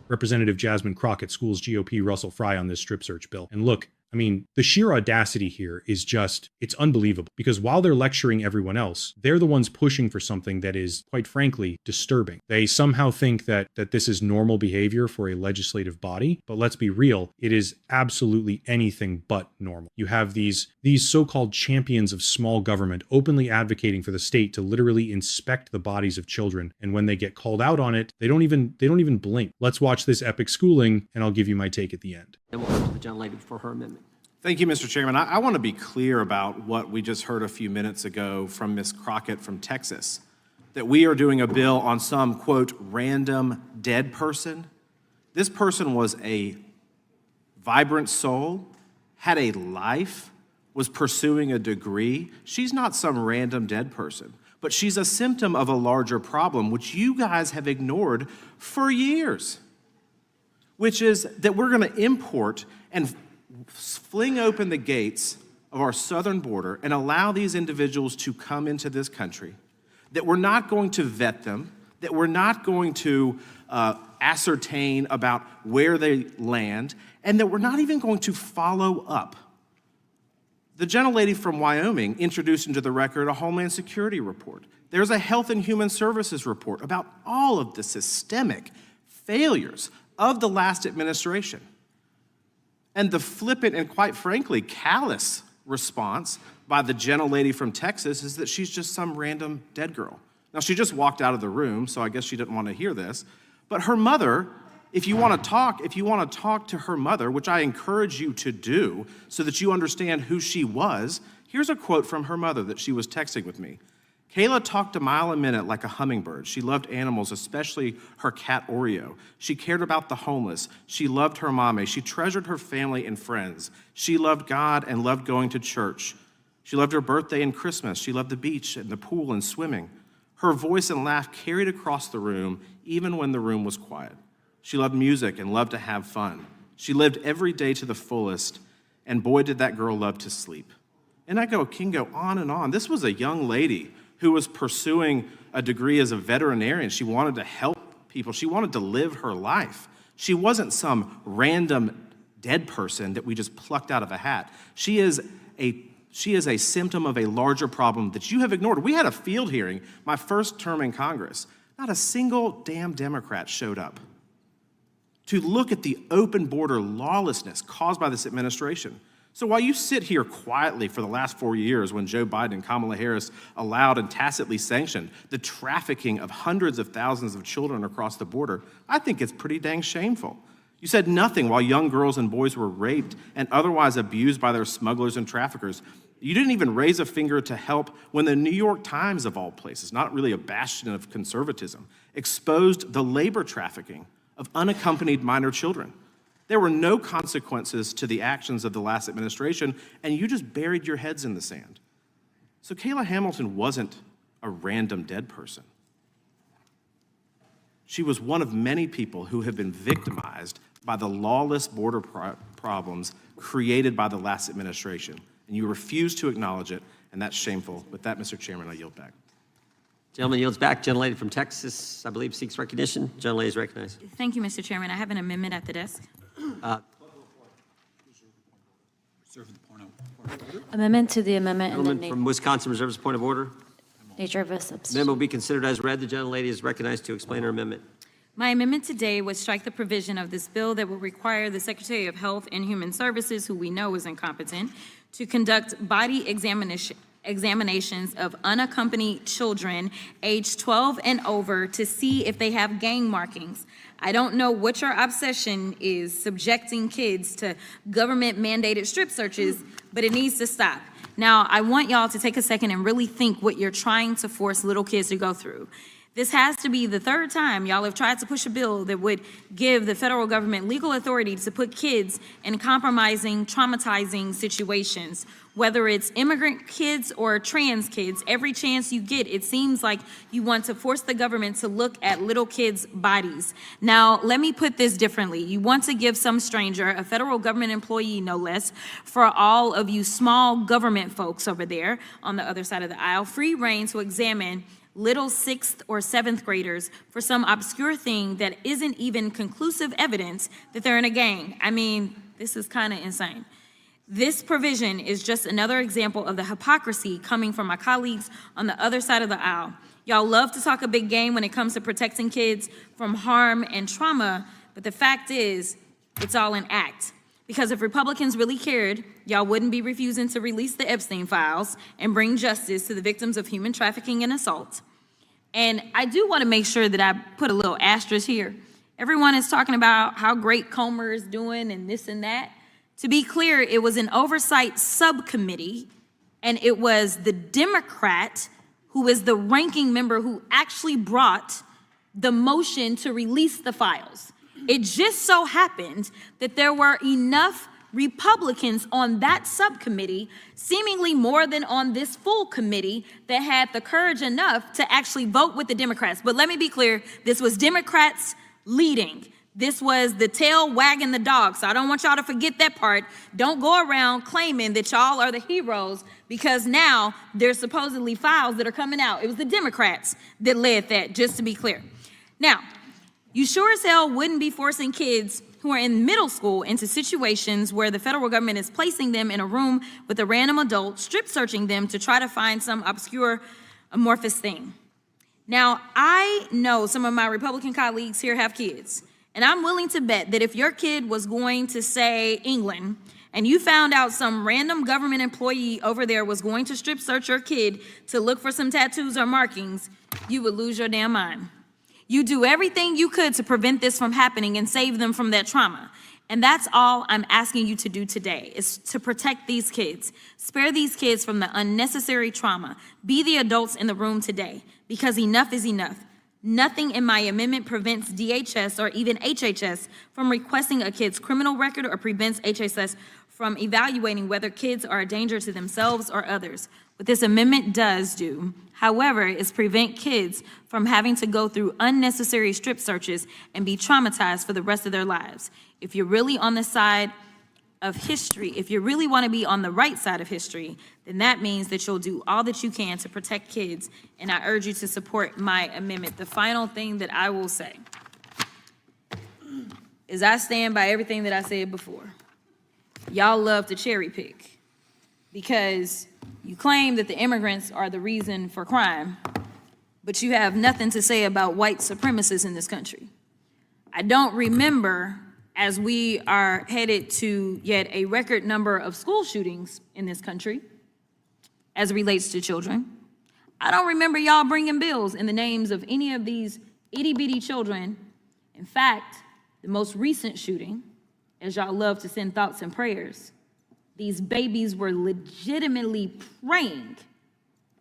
Representative Jasmine Crockett schools GOP Russell Fry on this strip search bill. And look, I mean, the sheer audacity here is just, it's unbelievable, because while they're lecturing everyone else, they're the ones pushing for something that is, quite frankly, disturbing. They somehow think that this is normal behavior for a legislative body, but let's be real, it is absolutely anything but normal. You have these so-called champions of small government openly advocating for the state to literally inspect the bodies of children, and when they get called out on it, they don't even blink. Let's watch this epic schooling, and I'll give you my take at the end. And we'll go to the gentlelady for her amendment. Thank you, Mr. Chairman. I want to be clear about what we just heard a few minutes ago from Ms. Crockett from Texas, that we are doing a bill on some, quote, random dead person. This person was a vibrant soul, had a life, was pursuing a degree. She's not some random dead person, but she's a symptom of a larger problem, which you guys have ignored for years, which is that we're going to import and fling open the gates of our southern border and allow these individuals to come into this country, that we're not going to vet them, that we're not going to ascertain about where they land, and that we're not even going to follow up. The gentlelady from Wyoming introduced into the record a Homeland Security report. There's a Health and Human Services report about all of the systemic failures of the last administration. And the flippant and, quite frankly, callous response by the gentlelady from Texas is that she's just some random dead girl. Now, she just walked out of the room, so I guess she didn't want to hear this. But her mother, if you want to talk to her mother, which I encourage you to do so that you understand who she was, here's a quote from her mother that she was texting with me. Kayla talked a mile a minute like a hummingbird. She loved animals, especially her cat Oreo. She cared about the homeless. She loved her mommy. She treasured her family and friends. She loved God and loved going to church. She loved her birthday and Christmas. She loved the beach and the pool and swimming. Her voice and laugh carried across the room, even when the room was quiet. She loved music and loved to have fun. She lived every day to the fullest, and boy, did that girl love to sleep. And I can go on and on. This was a young lady who was pursuing a degree as a veterinarian. She wanted to help people. She wanted to live her life. She wasn't some random dead person that we just plucked out of a hat. She is a symptom of a larger problem that you have ignored. We had a field hearing, my first term in Congress. Not a single damn Democrat showed up to look at the open border lawlessness caused by this administration. So while you sit here quietly for the last 4 years when Joe Biden and Kamala Harris allowed and tacitly sanctioned the trafficking of hundreds of thousands of children across the border, I think it's pretty dang shameful. You said nothing while young girls and boys were raped and otherwise abused by their smugglers and traffickers. You didn't even raise a finger to help when the New York Times, of all places, not really a bastion of conservatism, exposed the labor trafficking of unaccompanied minor children. There were no consequences to the actions of the last administration, and you just buried your heads in the sand. So Kayla Hamilton wasn't a random dead person. She was one of many people who have been victimized by the lawless border problems created by the last administration, and you refuse to acknowledge it, and that's shameful. With that, Mr. Chairman, I yield back. Gentleman yields back. Gentlelady from Texas, I believe, seeks recognition. Gentlelady is recognized. Thank you, Mr. Chairman. I have an amendment at the desk. Amendment to the amendment. Gentleman from Wisconsin reserves a point of order. Nature of a substitute. Amendment will be considered as read. The gentlelady is recognized to explain her amendment. My amendment today would strike the provision of this bill that will require the Secretary of Health and Human Services, who we know is incompetent, to conduct body examinations of unaccompanied children aged 12 and over to see if they have gang markings. I don't know what your obsession is subjecting kids to government-mandated strip searches, but it needs to stop. Now, I want y'all to take a second and really think what you're trying to force little kids to go through. This has to be the third time y'all have tried to push a bill that would give the federal government legal authority to put kids in compromising, traumatizing situations. Whether it's immigrant kids or trans kids, every chance you get, it seems like you want to force the government to look at little kids' bodies. Now, let me put this differently. You want to give some stranger, a federal government employee no less, for all of you small government folks over there on the other side of the aisle, free reign to examine little 6th or 7th graders for some obscure thing that isn't even conclusive evidence that they're in a gang. I mean, this is kind of insane. This provision is just another example of the hypocrisy coming from my colleagues on the other side of the aisle. Y'all love to talk a big game when it comes to protecting kids from harm and trauma, but the fact is, it's all an act. Because if Republicans really cared, y'all wouldn't be refusing to release the Epstein files and bring justice to the victims of human trafficking and assault. And I do want to make sure that I put a little asterisk here. Everyone is talking about how great Comer is doing and this and that. To be clear, it was an oversight subcommittee, and it was the Democrat who is the ranking member who actually brought the motion to release the files. It just so happened that there were enough Republicans on that subcommittee, seemingly more than on this full committee, that had the courage enough to actually vote with the Democrats. But let me be clear, this was Democrats leading. This was the tail wagging the dog, so I don't want y'all to forget that part. Don't go around claiming that y'all are the heroes because now there's supposedly files that are coming out. It was the Democrats that led that, just to be clear. Now, you sure as hell wouldn't be forcing kids who are in middle school into situations where the federal government is placing them in a room with a random adult, strip searching them to try to find some obscure amorphous thing. Now, I know some of my Republican colleagues here have kids. And I'm willing to bet that if your kid was going to say England and you found out some random government employee over there was going to strip search your kid to look for some tattoos or markings, you would lose your damn mind. You do everything you could to prevent this from happening and save them from that trauma. And that's all I'm asking you to do today, is to protect these kids. Spare these kids from the unnecessary trauma. Be the adults in the room today, because enough is enough. Nothing in my amendment prevents DHS or even HHS from requesting a kid's criminal record or prevents HHS from evaluating whether kids are a danger to themselves or others. What this amendment does do, however, is prevent kids from having to go through unnecessary strip searches and be traumatized for the rest of their lives. If you're really on the side of history, if you really want to be on the right side of history, then that means that you'll do all that you can to protect kids, and I urge you to support my amendment. The final thing that I will say is I stand by everything that I said before. Y'all love to cherry pick because you claim that the immigrants are the reason for crime, but you have nothing to say about white supremacists in this country. I don't remember, as we are headed to yet a record number of school shootings in this country as it relates to children, I don't remember y'all bringing bills in the names of any of these itty-bitty children. In fact, the most recent shooting, as y'all love to send thoughts and prayers, these babies were legitimately praying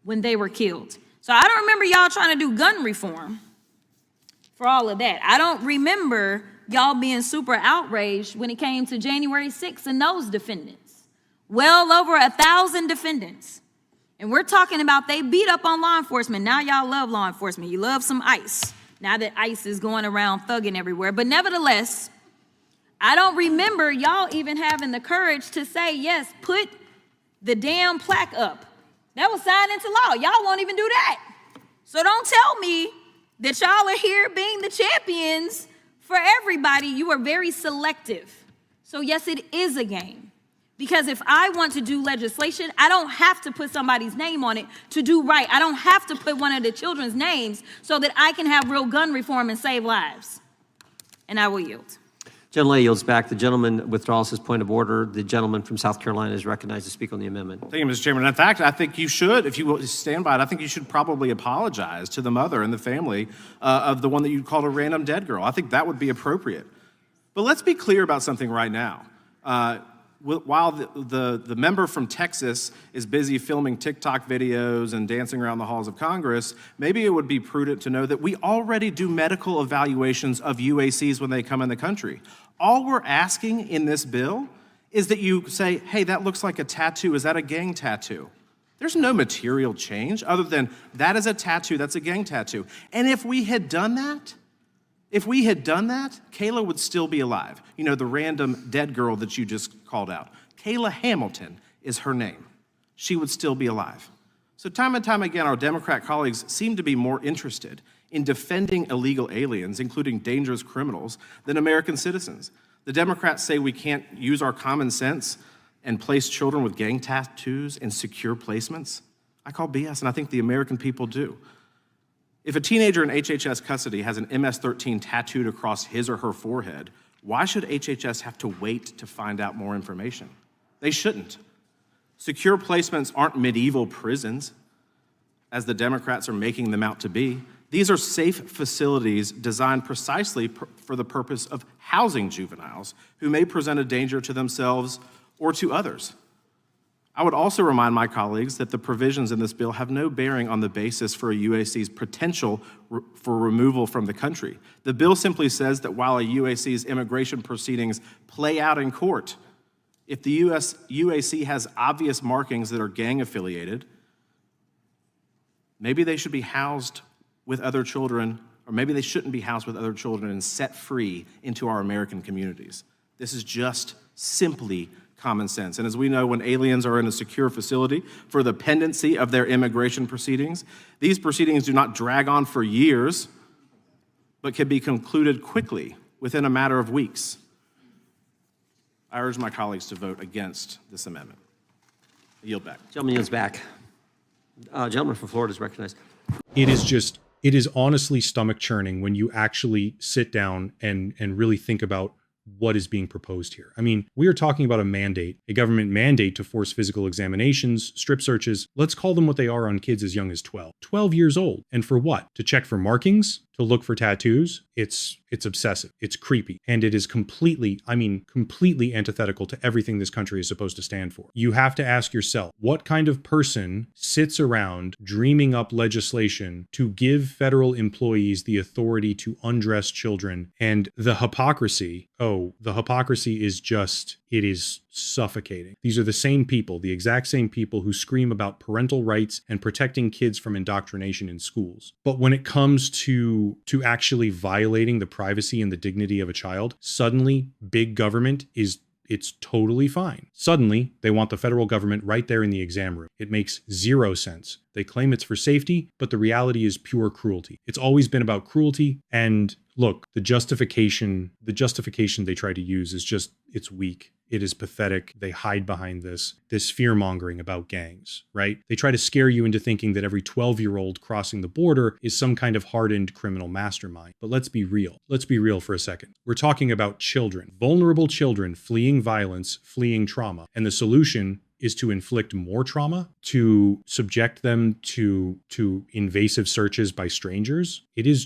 when they were killed. So I don't remember y'all trying to do gun reform for all of that. I don't remember y'all being super outraged when it came to January 6th and those defendants. Well over 1,000 defendants. And we're talking about they beat up on law enforcement. Now y'all love law enforcement. You love some ICE. Now that ICE is going around thugging everywhere. But nevertheless, I don't remember y'all even having the courage to say, yes, put the damn plaque up. That was signed into law. Y'all won't even do that. So don't tell me that y'all are here being the champions for everybody. You are very selective. So yes, it is a game. Because if I want to do legislation, I don't have to put somebody's name on it to do right. I don't have to put one of the children's names so that I can have real gun reform and save lives. And I will yield. Gentlelady yields back. The gentleman withdraws his point of order. The gentleman from South Carolina is recognized to speak on the amendment. Thank you, Mr. Chairman. In fact, I think you should, if you will stand by it, I think you should probably apologize to the mother and the family of the one that you called a random dead girl. I think that would be appropriate. But let's be clear about something right now. While the member from Texas is busy filming TikTok videos and dancing around the halls of Congress, maybe it would be prudent to know that we already do medical evaluations of UACs when they come in the country. All we're asking in this bill is that you say, hey, that looks like a tattoo. Is that a gang tattoo? There's no material change other than that is a tattoo, that's a gang tattoo. And if we had done that, Kayla would still be alive. You know, the random dead girl that you just called out. Kayla Hamilton is her name. She would still be alive. So time and time again, our Democrat colleagues seem to be more interested in defending illegal aliens, including dangerous criminals, than American citizens. The Democrats say we can't use our common sense and place children with gang tattoos in secure placements. I call BS, and I think the American people do. If a teenager in HHS custody has an MS-13 tattooed across his or her forehead, why should HHS have to wait to find out more information? They shouldn't. Secure placements aren't medieval prisons, as the Democrats are making them out to be. These are safe facilities designed precisely for the purpose of housing juveniles who may present a danger to themselves or to others. I would also remind my colleagues that the provisions in this bill have no bearing on the basis for a UAC's potential for removal from the country. The bill simply says that while a UAC's immigration proceedings play out in court, if the UAC has obvious markings that are gang affiliated, maybe they should be housed with other children, or maybe they shouldn't be housed with other children and set free into our American communities. This is just simply common sense. And as we know, when aliens are in a secure facility for the pendency of their immigration proceedings, these proceedings do not drag on for years, but can be concluded quickly within a matter of weeks. I urge my colleagues to vote against this amendment. I yield back. Gentleman yields back. Gentleman from Florida is recognized. It is honestly stomach churning when you actually sit down and really think about what is being proposed here. I mean, we are talking about a government mandate to force physical examinations, strip searches. Let's call them what they are on kids as young as 12 years old. And for what? To check for markings? To look for tattoos? It's obsessive. It's creepy. And it is completely antithetical to everything this country is supposed to stand for. You have to ask yourself, what kind of person sits around dreaming up legislation to give federal employees the authority to undress children? And the hypocrisy is just, it is suffocating. These are the same people, the exact same people who scream about parental rights and protecting kids from indoctrination in schools. But when it comes to actually violating the privacy and the dignity of a child, suddenly big government it's totally fine. Suddenly, they want the federal government right there in the exam room. It makes zero sense. They claim it's for safety, but the reality is pure cruelty. It's always been about cruelty. And look, the justification they try to use is just, it's weak. It is pathetic. They hide behind this fear-mongering about gangs, right? They try to scare you into thinking that every 12-year-old crossing the border is some kind of hardened criminal mastermind. But let's be real. Let's be real for a second. We're talking about children, vulnerable children fleeing violence, fleeing trauma. And the solution is to inflict more trauma, to subject them to invasive searches by strangers. It is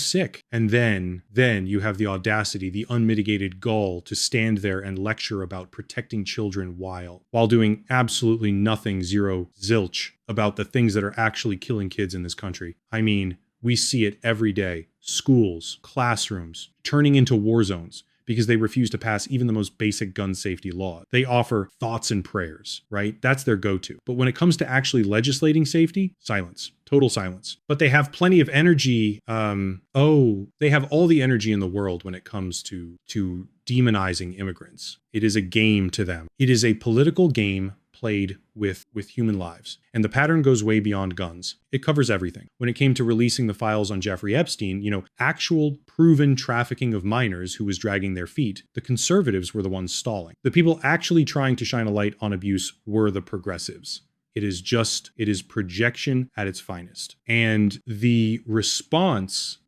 sick. And then you have the audacity, the unmitigated gall to stand there and lecture about protecting children while doing absolutely nothing, zero zilch, about the things that are actually killing kids in this country. I mean, we see it every day. Schools, classrooms, turning into war zones, because they refuse to pass even the most basic gun safety law. They offer thoughts and prayers, right? That's their go-to. But when it comes to actually legislating safety, silence. Total silence. But they have plenty of energy. They have all the energy in the world when it comes to demonizing immigrants. It is a game to them. It is a political game played with human lives. And the pattern goes way beyond guns. It covers everything. When it came to releasing the files on Jeffrey Epstein, actual proven trafficking of minors who was dragging their feet, the conservatives were the ones stalling. The people actually trying to shine a light on abuse were the progressives. It is projection at its finest. And the response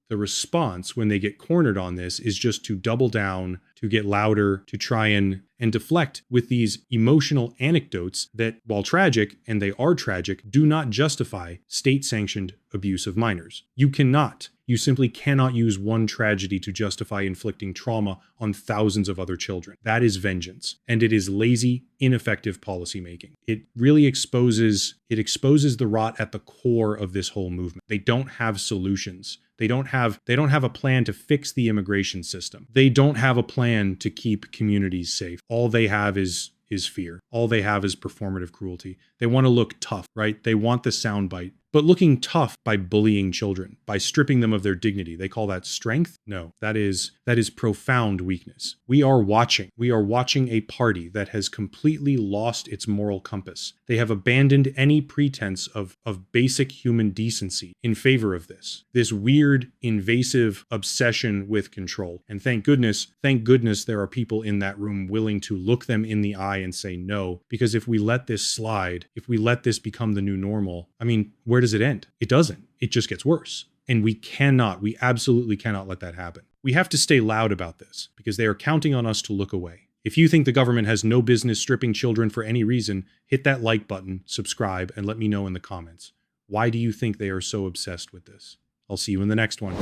when they get cornered on this is just to double down, to get louder, to try and deflect with these emotional anecdotes that, while tragic, and they are tragic, do not justify state-sanctioned abuse of minors. You simply cannot use one tragedy to justify inflicting trauma on thousands of other children. That is vengeance, and it is lazy, ineffective policymaking. It really exposes the rot at the core of this whole movement. They don't have solutions. They don't have a plan to fix the immigration system. They don't have a plan to keep communities safe. All they have is fear. All they have is performative cruelty. They want to look tough, right? They want the soundbite. But looking tough by bullying children, by stripping them of their dignity, they call that strength? No, that is profound weakness. We are watching a party that has completely lost its moral compass. They have abandoned any pretense of basic human decency in favor of this weird, invasive obsession with control. And thank goodness there are people in that room willing to look them in the eye and say no, because if we let this slide, if we let this become the new normal, I mean, where does it end? It doesn't. It just gets worse. And we absolutely cannot let that happen. We have to stay loud about this because they are counting on us to look away. If you think the government has no business stripping children for any reason, hit that like button, subscribe, and let me know in the comments. Why do you think they are so obsessed with this? I'll see you in the next one.